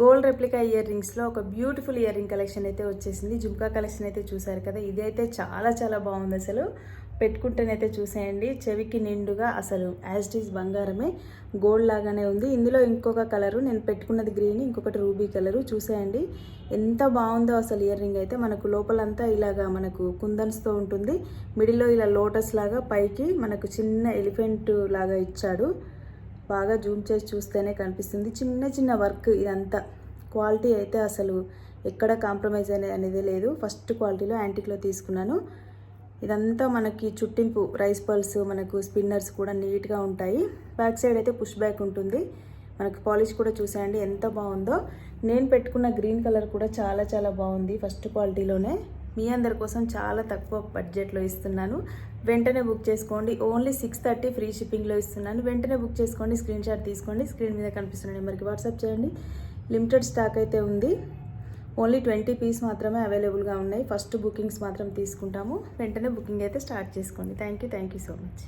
Gold replica year రింగ్స్లో ఒక beautiful ear ring collection అయితే వచ్చేసింది. జుమ్కా కలెక్షన్ అయితే చూసారు కదా, ఇది అయితే చాలా చాలా బాగుంది. అసలు పెట్టుకుంటేనైతే చూసేయండి, చెవికి నిండుగా అసలు యాజ్ ఇట్ ఈజ్ బంగారమే, గోల్డ్ లాగానే ఉంది. ఇందులో ఇంకొక కలరు, నేను పెట్టుకున్నది గ్రీన్, ఇంకొకటి రూబీ కలరు. చూసేయండి ఎంత బాగుందో అసలు. ఇయర్ రింగ్ అయితే మనకు లోపలంతా ఇలాగా మనకు కుందన్స్తో ఉంటుంది, మిడిల్లో ఇలా లోటస్ లాగా, పైకి మనకు చిన్న ఎలిఫెంట్ లాగా ఇచ్చాడు. బాగా జూమ్ చేసి చూస్తేనే కనిపిస్తుంది. చిన్న చిన్న వర్క్ ఇదంతా. క్వాలిటీ అయితే అసలు ఎక్కడ కాంప్రమైజ్ అనేది లేదు. ఫస్ట్ క్వాలిటీలో యాంటిక్లో తీసుకున్నాను. ఇదంతా మనకి చుట్టింపు రైస్ పల్స్, మనకు స్పిన్నర్స్ కూడా నీట్గా ఉంటాయి. బ్యాక్ సైడ్ అయితే పుష్ బ్యాక్ ఉంటుంది. మనకు పాలిష్ కూడా చూసేయండి ఎంత బాగుందో. నేను పెట్టుకున్న గ్రీన్ కలర్ కూడా చాలా చాలా బాగుంది ఫస్ట్ క్వాలిటీలోనే. మీ అందరి కోసం చాలా తక్కువ బడ్జెట్లో ఇస్తున్నాను. వెంటనే బుక్ చేసుకోండి. ఓన్లీ 630 ఫ్రీ షిప్పింగ్లో ఇస్తున్నాను. వెంటనే బుక్ చేసుకోండి, స్క్రీన్ షాట్ తీసుకోండి, స్క్రీన్ మీద కనిపిస్తున్న నెంబర్కి వాట్సాప్ చేయండి. లిమిటెడ్ స్టాక్ అయితే ఉంది. ఓన్లీ 20 పీస్ మాత్రమే అవైలబుల్గా ఉన్నాయి. ఫస్ట్ బుకింగ్స్ మాత్రం తీసుకుంటాము. వెంటనే బుకింగ్ అయితే స్టార్ట్ చేసుకోండి. Thank you so much.